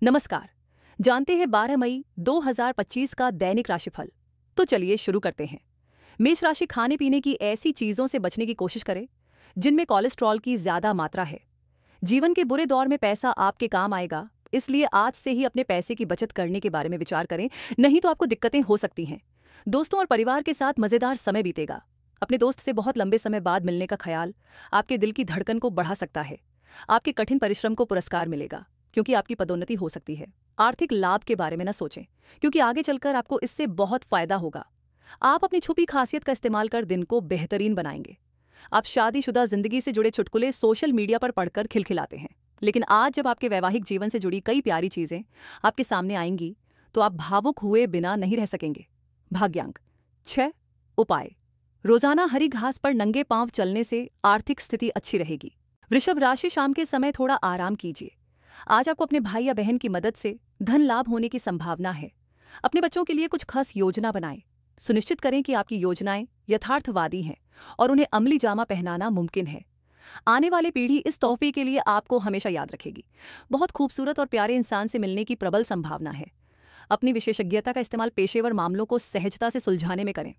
नमस्कार। जानते हैं 12 मई 2025 का दैनिक राशिफल। तो चलिए शुरू करते हैं। मेष राशि खाने पीने की ऐसी चीजों से बचने की कोशिश करें जिनमें कोलेस्ट्रॉल की ज्यादा मात्रा है। जीवन के बुरे दौर में पैसा आपके काम आएगा, इसलिए आज से ही अपने पैसे की बचत करने के बारे में विचार करें, नहीं तो आपको दिक्कतें हो सकती हैं। दोस्तों और परिवार के साथ मजेदार समय बीतेगा। अपने दोस्त से बहुत लंबे समय बाद मिलने का ख्याल आपके दिल की धड़कन को बढ़ा सकता है। आपके कठिन परिश्रम को पुरस्कार मिलेगा, क्योंकि आपकी पदोन्नति हो सकती है। आर्थिक लाभ के बारे में न सोचें, क्योंकि आगे चलकर आपको इससे बहुत फायदा होगा। आप अपनी छुपी खासियत का इस्तेमाल कर दिन को बेहतरीन बनाएंगे। आप शादीशुदा जिंदगी से जुड़े चुटकुले सोशल मीडिया पर पढ़कर खिलखिलाते हैं, लेकिन आज जब आपके वैवाहिक जीवन से जुड़ी कई प्यारी चीजें आपके सामने आएंगी तो आप भावुक हुए बिना नहीं रह सकेंगे। भाग्यांक 6। उपाय। रोजाना हरी घास पर नंगे पांव चलने से आर्थिक स्थिति अच्छी रहेगी। वृषभ राशि शाम के समय थोड़ा आराम कीजिए। आज आपको अपने भाई या बहन की मदद से धन लाभ होने की संभावना है। अपने बच्चों के लिए कुछ खास योजना बनाएं। सुनिश्चित करें कि आपकी योजनाएं यथार्थवादी हैं और उन्हें अमली जामा पहनाना मुमकिन है। आने वाली पीढ़ी इस तोहफे के लिए आपको हमेशा याद रखेगी। बहुत खूबसूरत और प्यारे इंसान से मिलने की प्रबल संभावना है। अपनी विशेषज्ञता का इस्तेमाल पेशेवर मामलों को सहजता से सुलझाने में करें।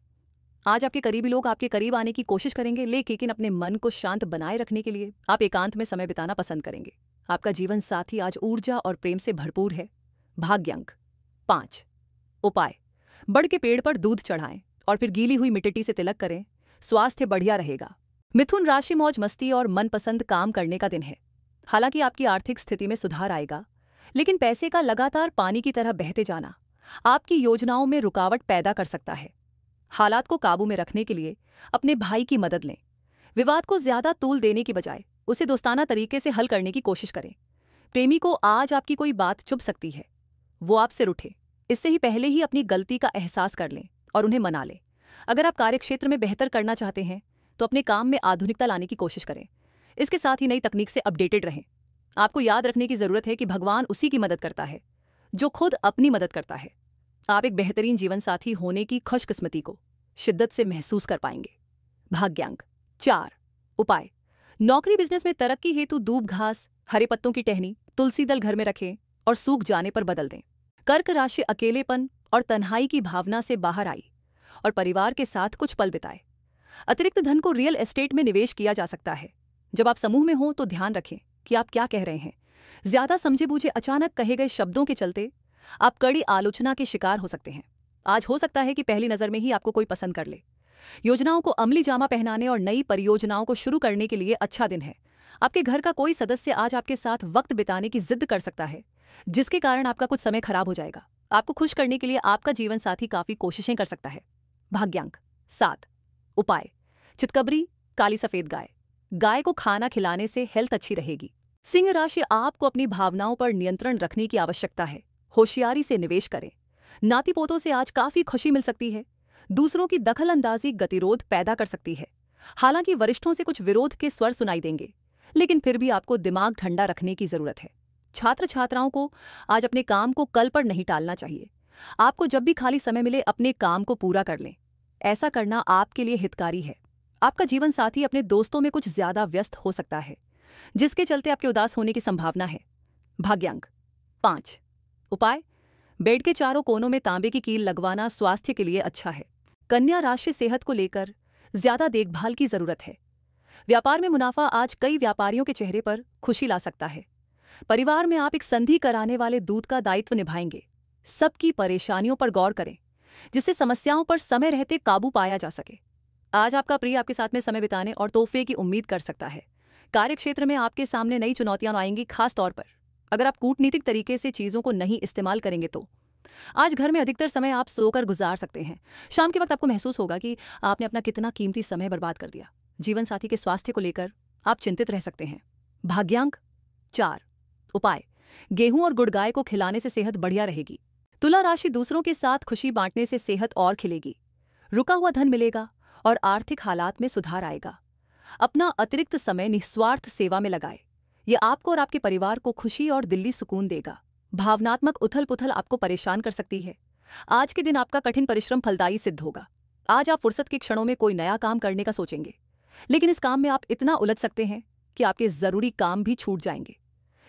आज आपके करीबी लोग आपके करीब आने की कोशिश करेंगे, लेकिन अपने मन को शांत बनाए रखने के लिए आप एकांत में समय बिताना पसंद करेंगे। आपका जीवन साथी आज ऊर्जा और प्रेम से भरपूर है। भाग्यांक 5। उपाय। बड़ के पेड़ पर दूध चढ़ाएं और फिर गीली हुई मिट्टी से तिलक करें। स्वास्थ्य बढ़िया रहेगा। मिथुन राशि मौज मस्ती और मनपसंद काम करने का दिन है। हालांकि आपकी आर्थिक स्थिति में सुधार आएगा, लेकिन पैसे का लगातार पानी की तरह बहते जाना आपकी योजनाओं में रुकावट पैदा कर सकता है। हालात को काबू में रखने के लिए अपने भाई की मदद लें। विवाद को ज्यादा तूल देने की बजाय उसे दोस्ताना तरीके से हल करने की कोशिश करें। प्रेमी को आज आपकी कोई बात चुभ सकती है, वो आपसे रूठे। इससे ही पहले ही अपनी गलती का एहसास कर लें और उन्हें मना लें। अगर आप कार्यक्षेत्र में बेहतर करना चाहते हैं तो अपने काम में आधुनिकता लाने की कोशिश करें। इसके साथ ही नई तकनीक से अपडेटेड रहें। आपको याद रखने की जरूरत है कि भगवान उसी की मदद करता है जो खुद अपनी मदद करता है। आप एक बेहतरीन जीवन साथी होने की खुशकिस्मती को शिद्दत से महसूस कर पाएंगे। भाग्यांक 4। उपाय। नौकरी बिजनेस में तरक्की हेतु दूब घास, हरे पत्तों की टहनी, तुलसी दल घर में रखें और सूख जाने पर बदल दें। कर्क राशि अकेलेपन और तन्हाई की भावना से बाहर आई और परिवार के साथ कुछ पल बिताए। अतिरिक्त धन को रियल एस्टेट में निवेश किया जा सकता है। जब आप समूह में हों तो ध्यान रखें कि आप क्या कह रहे हैं। ज्यादा समझे बूझे अचानक कहे गए शब्दों के चलते आप कड़ी आलोचना के शिकार हो सकते हैं। आज हो सकता है कि पहली नजर में ही आपको कोई पसंद कर ले। योजनाओं को अमली जामा पहनाने और नई परियोजनाओं को शुरू करने के लिए अच्छा दिन है। आपके घर का कोई सदस्य आज आपके साथ वक्त बिताने की जिद कर सकता है, जिसके कारण आपका कुछ समय खराब हो जाएगा। आपको खुश करने के लिए आपका जीवन साथी काफी कोशिशें कर सकता है। भाग्यांक 7। उपाय। चितकबरी, काली सफेद गाय। गाय को खाना खिलाने से हेल्थ अच्छी रहेगी। सिंह राशि आपको अपनी भावनाओं पर नियंत्रण रखने की आवश्यकता है। होशियारी से निवेश करें। नाती पोतों से आज काफी खुशी मिल सकती है। दूसरों की दखल अंदाजी गतिरोध पैदा कर सकती है। हालांकि वरिष्ठों से कुछ विरोध के स्वर सुनाई देंगे, लेकिन फिर भी आपको दिमाग ठंडा रखने की जरूरत है। छात्र छात्राओं को आज अपने काम को कल पर नहीं टालना चाहिए। आपको जब भी खाली समय मिले अपने काम को पूरा कर लें। ऐसा करना आपके लिए हितकारी है। आपका जीवन साथी अपने दोस्तों में कुछ ज्यादा व्यस्त हो सकता है, जिसके चलते आपके उदास होने की संभावना है। भाग्यांक 5। उपाय। बेड के चारों कोनों में तांबे की कील लगवाना स्वास्थ्य के लिए अच्छा है। कन्या राशि सेहत को लेकर ज्यादा देखभाल की जरूरत है। व्यापार में मुनाफा आज कई व्यापारियों के चेहरे पर खुशी ला सकता है। परिवार में आप एक संधि कराने वाले दूत का दायित्व निभाएंगे। सबकी परेशानियों पर गौर करें, जिससे समस्याओं पर समय रहते काबू पाया जा सके। आज आपका प्रिय आपके साथ में समय बिताने और तोहफे की उम्मीद कर सकता है। कार्यक्षेत्र में आपके सामने नई चुनौतियां आएंगी, खास तौर पर अगर आप कूटनीतिक तरीके से चीजों को नहीं इस्तेमाल करेंगे तो। आज घर में अधिकतर समय आप सोकर गुजार सकते हैं। शाम के वक्त आपको महसूस होगा कि आपने अपना कितना कीमती समय बर्बाद कर दिया। जीवन साथी के स्वास्थ्य को लेकर आप चिंतित रह सकते हैं। भाग्यांक 4। उपाय। गेहूं और गुड़ गाय को खिलाने से सेहत बढ़िया रहेगी। तुला राशि दूसरों के साथ खुशी बांटने से सेहत और खिलेगी। रुका हुआ धन मिलेगा और आर्थिक हालात में सुधार आएगा। अपना अतिरिक्त समय निस्वार्थ सेवा में लगाए। यह आपको और आपके परिवार को खुशी और दिल्ली सुकून देगा। भावनात्मक उथल पुथल आपको परेशान कर सकती है। आज के दिन आपका कठिन परिश्रम फलदायी सिद्ध होगा। आज आप फुर्सत के क्षणों में कोई नया काम करने का सोचेंगे, लेकिन इस काम में आप इतना उलझ सकते हैं कि आपके जरूरी काम भी छूट जाएंगे।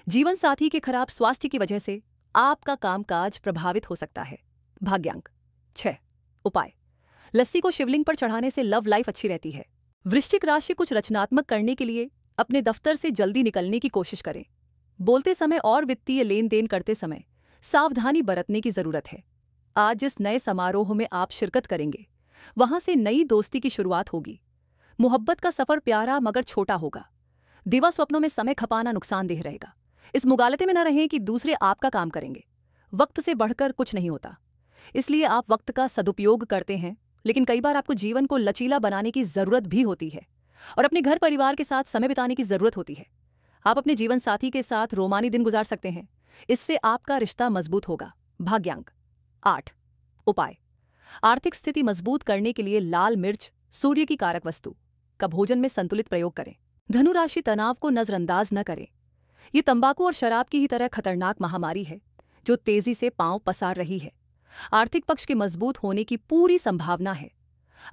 जीवन साथी के खराब स्वास्थ्य की वजह से आपका कामकाज प्रभावित हो सकता है। भाग्यांक 6। उपाय, लस्सी को शिवलिंग पर चढ़ाने से लव लाइफ अच्छी रहती है। वृश्चिक राशि कुछ रचनात्मक करने के लिए अपने दफ्तर से जल्दी निकलने की कोशिश करें। बोलते समय और वित्तीय लेन देन करते समय सावधानी बरतने की जरूरत है। आज जिस नए समारोह में आप शिरकत करेंगे वहां से नई दोस्ती की शुरुआत होगी। मोहब्बत का सफर प्यारा मगर छोटा होगा। दिवा स्वप्नों में समय खपाना नुकसानदेह रहेगा। इस मुगालते में न रहें कि दूसरे आपका काम करेंगे। वक्त से बढ़कर कुछ नहीं होता, इसलिए आप वक्त का सदुपयोग करते हैं, लेकिन कई बार आपको जीवन को लचीला बनाने की जरूरत भी होती है और अपने घर परिवार के साथ समय बिताने की जरूरत होती है। आप अपने जीवन साथी के साथ रोमानी दिन गुजार सकते हैं, इससे आपका रिश्ता मजबूत होगा। भाग्यांक 8। उपाय, आर्थिक स्थिति मजबूत करने के लिए लाल मिर्च, सूर्य की कारक वस्तु का भोजन में संतुलित प्रयोग करें। धनु राशि तनाव को नजरअंदाज न करें। ये तंबाकू और शराब की ही तरह खतरनाक महामारी है जो तेजी से पांव पसार रही है। आर्थिक पक्ष के मजबूत होने की पूरी संभावना है।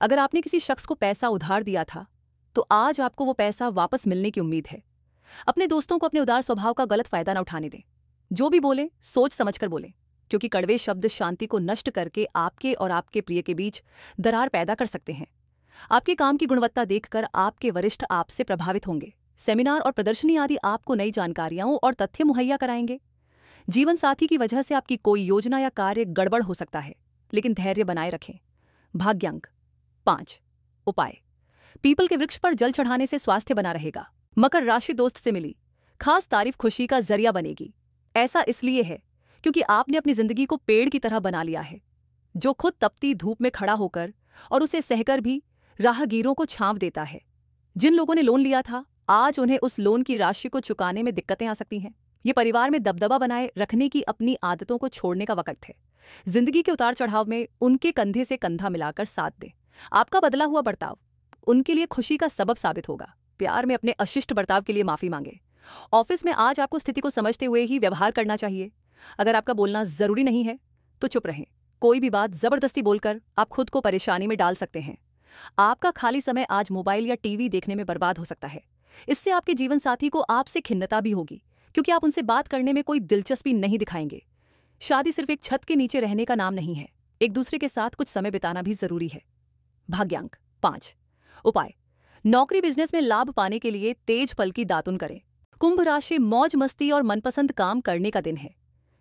अगर आपने किसी शख्स को पैसा उधार दिया था तो आज आपको वो पैसा वापस मिलने की उम्मीद है। अपने दोस्तों को अपने उदार स्वभाव का गलत फायदा न उठाने दें। जो भी बोले सोच समझकर बोलें, क्योंकि कड़वे शब्द शांति को नष्ट करके आपके और आपके प्रिय के बीच दरार पैदा कर सकते हैं। आपके काम की गुणवत्ता देखकर आपके वरिष्ठ आपसे प्रभावित होंगे। सेमिनार और प्रदर्शनी आदि आपको नई जानकारियां और तथ्य मुहैया कराएंगे। जीवन साथी की वजह से आपकी कोई योजना या कार्य गड़बड़ हो सकता है, लेकिन धैर्य बनाए रखें। भाग्यांक 5। उपाय, पीपल के वृक्ष पर जल चढ़ाने से स्वास्थ्य बना रहेगा। मकर राशि दोस्त से मिली खास तारीफ खुशी का जरिया बनेगी। ऐसा इसलिए है क्योंकि आपने अपनी जिंदगी को पेड़ की तरह बना लिया है, जो खुद तपती धूप में खड़ा होकर और उसे सहकर भी राहगीरों को छांव देता है। जिन लोगों ने लोन लिया था, आज उन्हें उस लोन की राशि को चुकाने में दिक्कतें आ सकती हैं। ये परिवार में दबदबा बनाए रखने की अपनी आदतों को छोड़ने का वक्त है। जिंदगी के उतार चढ़ाव में उनके कंधे से कंधा मिलाकर साथ दें। आपका बदला हुआ बर्ताव उनके लिए खुशी का सबब साबित होगा। प्यार में अपने अशिष्ट बर्ताव के लिए माफी मांगे। ऑफिस में आज आपको स्थिति को समझते हुए ही व्यवहार करना चाहिए। अगर आपका बोलना जरूरी नहीं है तो चुप रहें। कोई भी बात जबरदस्ती बोलकर आप खुद को परेशानी में डाल सकते हैं। आपका खाली समय आज मोबाइल या टीवी देखने में बर्बाद हो सकता है। इससे आपके जीवन साथी को आपसे खिन्नता भी होगी, क्योंकि आप उनसे बात करने में कोई दिलचस्पी नहीं दिखाएंगे। शादी सिर्फ एक छत के नीचे रहने का नाम नहीं है, एक दूसरे के साथ कुछ समय बिताना भी जरूरी है। भाग्यांक 5। उपाय, नौकरी बिजनेस में लाभ पाने के लिए तेज फल की दातुन करें। कुंभ राशि मौज मस्ती और मनपसंद काम करने का दिन है।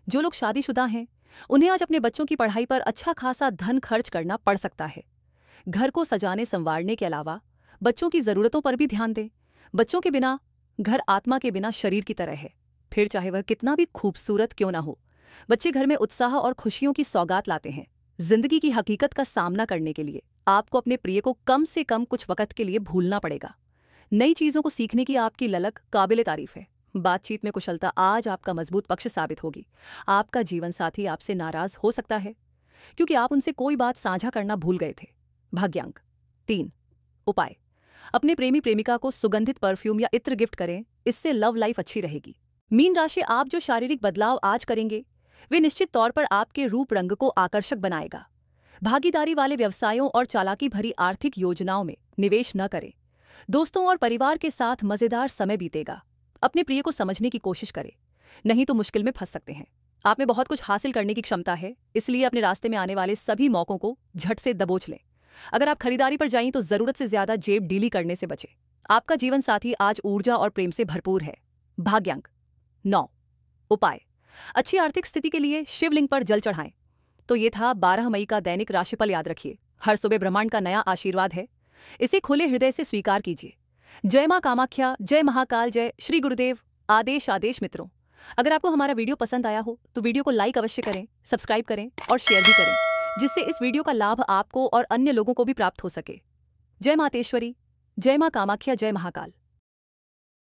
जो लोग शादीशुदा हैं उन्हें आज अपने बच्चों की पढ़ाई पर अच्छा खासा धन खर्च करना पड़ सकता है। घर को सजाने संवारने के अलावा बच्चों की जरूरतों पर भी ध्यान दें। बच्चों के बिना घर आत्मा के बिना शरीर की तरह है, फिर चाहे वह कितना भी खूबसूरत क्यों ना हो। बच्चे घर में उत्साह और खुशियों की सौगात लाते हैं। जिंदगी की हकीकत का सामना करने के लिए आपको अपने प्रिय को कम से कम कुछ वक्त के लिए भूलना पड़ेगा। नई चीजों को सीखने की आपकी ललक काबिले तारीफ है। बातचीत में कुशलता आज आपका मजबूत पक्ष साबित होगी। आपका जीवन साथी आपसे नाराज हो सकता है क्योंकि आप उनसे कोई बात साझा करना भूल गए थे। भाग्यांक 3। उपाय, अपने प्रेमी प्रेमिका को सुगंधित परफ्यूम या इत्र गिफ्ट करें, इससे लव लाइफ अच्छी रहेगी। मीन राशि आप जो शारीरिक बदलाव आज करेंगे वे निश्चित तौर पर आपके रूप रंग को आकर्षक बनाएगा। भागीदारी वाले व्यवसायों और चालाकी भरी आर्थिक योजनाओं में निवेश न करें। दोस्तों और परिवार के साथ मजेदार समय बीतेगा। अपने प्रिय को समझने की कोशिश करें, नहीं तो मुश्किल में फंस सकते हैं। आप में बहुत कुछ हासिल करने की क्षमता है, इसलिए अपने रास्ते में आने वाले सभी मौकों को झट से दबोच लें। अगर आप खरीदारी पर जाएं तो जरूरत से ज्यादा जेब ढीली करने से बचें। आपका जीवन साथी आज ऊर्जा और प्रेम से भरपूर है। भाग्यांक 9। उपाय, अच्छी आर्थिक स्थिति के लिए शिवलिंग पर जल चढ़ाएं। तो ये था 12 मई का दैनिक राशिफल। याद रखिए, हर सुबह ब्रह्मांड का नया आशीर्वाद है, इसे खुले हृदय से स्वीकार कीजिए। जय मां कामाख्या, जय महाकाल, जय श्री गुरुदेव। आदेश आदेश। मित्रों, अगर आपको हमारा वीडियो पसंद आया हो तो वीडियो को लाइक अवश्य करें, सब्सक्राइब करें और शेयर भी करें, जिससे इस वीडियो का लाभ आपको और अन्य लोगों को भी प्राप्त हो सके। जय मातेश्वरी, जय मां कामाख्या, जय महाकाल।